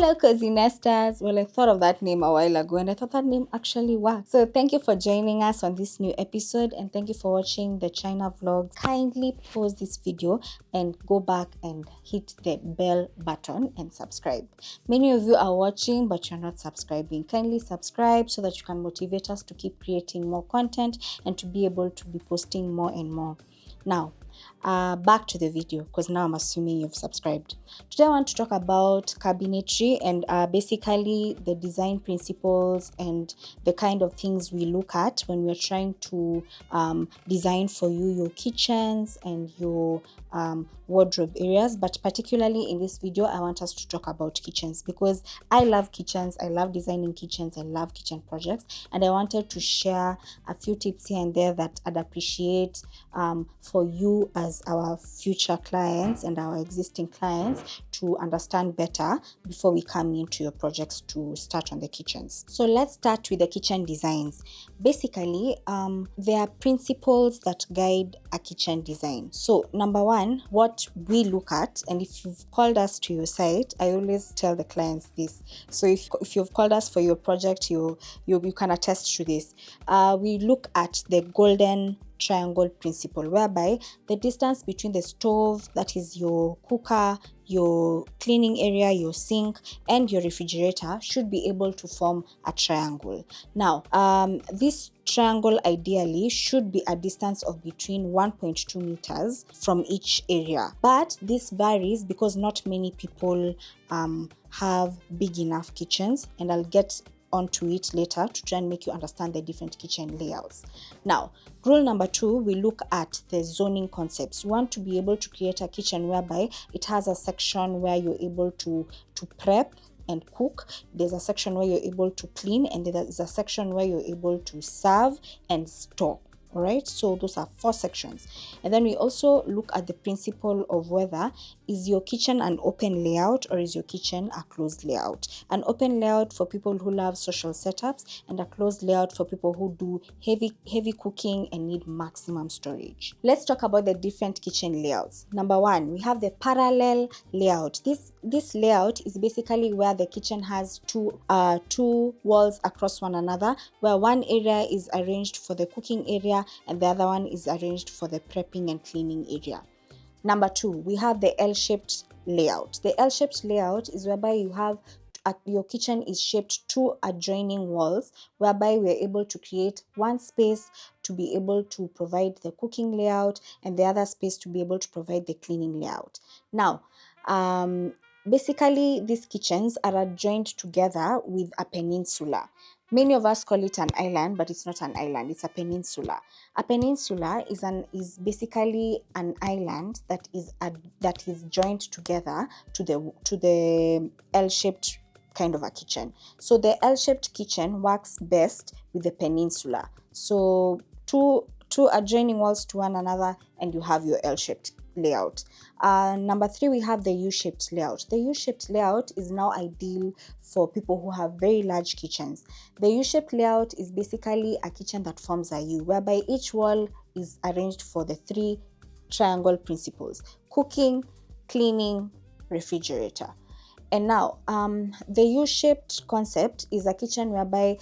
Hello, Cozy Nesters. Well, I thought of that name a while ago and I thought that name actually worked. So, thank you for joining us on this new episode and thank you for watching the China vlogs. Kindly pause this video and go back and hit the bell button and subscribe. Many of you are watching but you're not subscribing. Kindly subscribe so that you can motivate us to keep creating more content and to be able to be posting more and more. Now, back to the video because now I'm assuming you've subscribed. Today I want to talk about cabinetry and basically the design principles and the kind of things we look at when we're trying to design for you your kitchens and your wardrobe areas. But particularly in this video I want us to talk about kitchens because I love kitchens, I love designing kitchens, I love kitchen projects, and I wanted to share a few tips here and there that I'd appreciate for you as our future clients and our existing clients to understand better before we come into your projects to start on the kitchens. So let's start with the kitchen designs. Basically, there are principles that guide a kitchen design. So number one, what we look at, and if you've called us to your site, I always tell the clients this. So if you've called us for your project, you can attest to this. We look at the golden triangle principle, whereby the distance between the stove, that is your cooker, your cleaning area, your sink, and your refrigerator should be able to form a triangle. Now, this triangle ideally should be a distance of between 1.2 meters from each area, but this varies because not many people have big enough kitchens, and I'll get onto it later to try and make you understand the different kitchen layouts. Now, rule number two, we look at the zoning concepts. You want to be able to create a kitchen whereby it has a section where you're able to prep and cook. There's a section where you're able to clean, and there's a section where you're able to serve and store. All right, so those are 4 sections. And then we also look at the principle of whether is your kitchen an open layout or is your kitchen a closed layout. An open layout for people who love social setups, and a closed layout for people who do heavy cooking and need maximum storage. Let's talk about the different kitchen layouts. Number one, we have the parallel layout. This layout is basically where the kitchen has two walls across one another, where one area is arranged for the cooking area and the other one is arranged for the prepping and cleaning area. Number two, we have the L-shaped layout. The L-shaped layout is whereby you have your kitchen is shaped 2 adjoining walls, whereby we're able to create one space to be able to provide the cooking layout and the other space to be able to provide the cleaning layout. Now, basically these kitchens are adjoined together with a peninsula. Many of us call it an island, but it's not an island, it's a peninsula. A peninsula is basically an island that is joined together to the L-shaped kind of a kitchen. So the L-shaped kitchen works best with the peninsula. So two adjoining walls to one another and you have your L-shaped layout. Number 3, we have the U-shaped layout. The U-shaped layout is now ideal for people who have very large kitchens. The U-shaped layout is basically a kitchen that forms a U, whereby each wall is arranged for the 3 triangle principles: cooking, cleaning, refrigerator. And now, the U-shaped concept is a kitchen whereby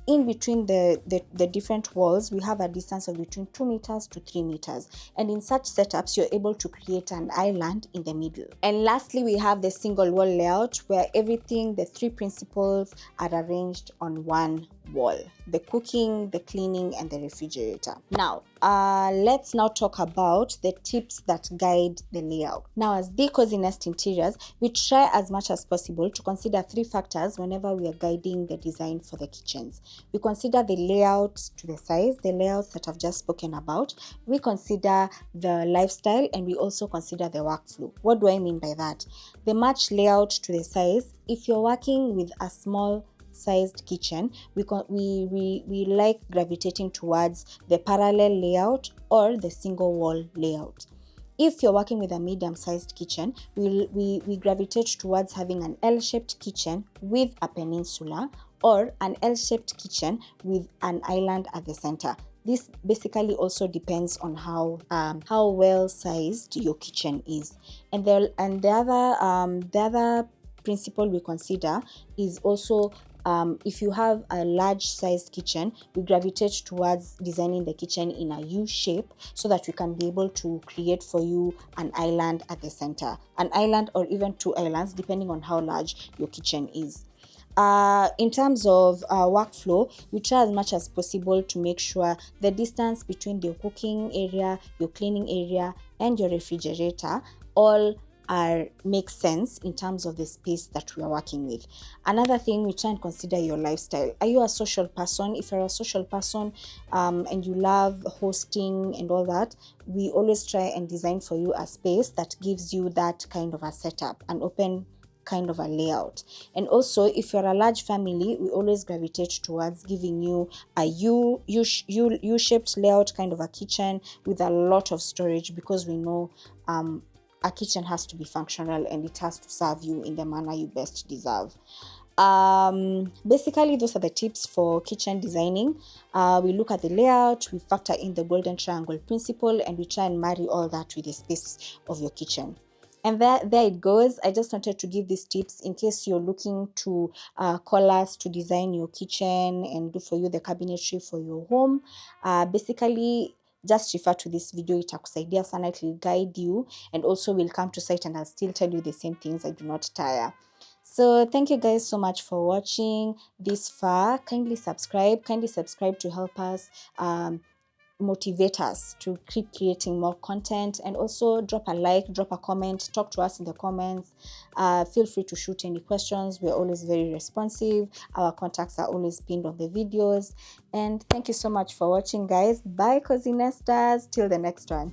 in between the different walls, we have a distance of between 2 meters to 3 meters. And in such setups, you're able to create an island in the middle. And lastly, we have the single wall layout, where everything, the 3 principles, are arranged on one wall: the cooking, the cleaning, and the refrigerator. Now, let's now talk about the tips that guide the layout. Now, as the Cozy Nest Interiors, we try as much as possible to consider 3 factors whenever we are guiding the design for the kitchens. We consider the layout to the size, the layouts that I've just spoken about. We consider the lifestyle, and we also consider the workflow. What do I mean by that? The match layout to the size. If you're working with a small sized kitchen, we like gravitating towards the parallel layout or the single wall layout. If you're working with a medium-sized kitchen, we gravitate towards having an L-shaped kitchen with a peninsula, or an L-shaped kitchen with an island at the center. This basically also depends on how well sized your kitchen is. And the other principle we consider is also if you have a large sized kitchen, we gravitate towards designing the kitchen in a U shape so that we can be able to create for you an island at the center, an island or even two islands depending on how large your kitchen is. In terms of workflow, we try as much as possible to make sure the distance between your cooking area, your cleaning area, and your refrigerator all makes sense in terms of the space that we are working with. Another thing, we try and consider your lifestyle. Are you a social person? If you're a social person and you love hosting and all that, we always try and design for you a space that gives you that kind of a setup, an open kind of a layout. And also, if you're a large family, we always gravitate towards giving you a U-shaped layout, kind of a kitchen with a lot of storage, because we know a kitchen has to be functional and it has to serve you in the manner you best deserve. Basically, those are the tips for kitchen designing. We look at the layout, we factor in the golden triangle principle, and we try and marry all that with the space of your kitchen. And there it goes. I just wanted to give these tips in case you're looking to call us to design your kitchen and do for you the cabinetry for your home. Basically, just refer to this video. Itakusaidia sana, it will guide you, and also will come to site and I'll still tell you the same things. I do not tire. So thank you guys so much for watching this far. Kindly subscribe to help us motivate us to keep creating more content, and also drop a like, drop a comment, talk to us in the comments. Feel free to shoot any questions. We're always very responsive. Our contacts are always pinned on the videos. And thank you so much for watching, guys. Bye, Cozy Nesters, till the next one.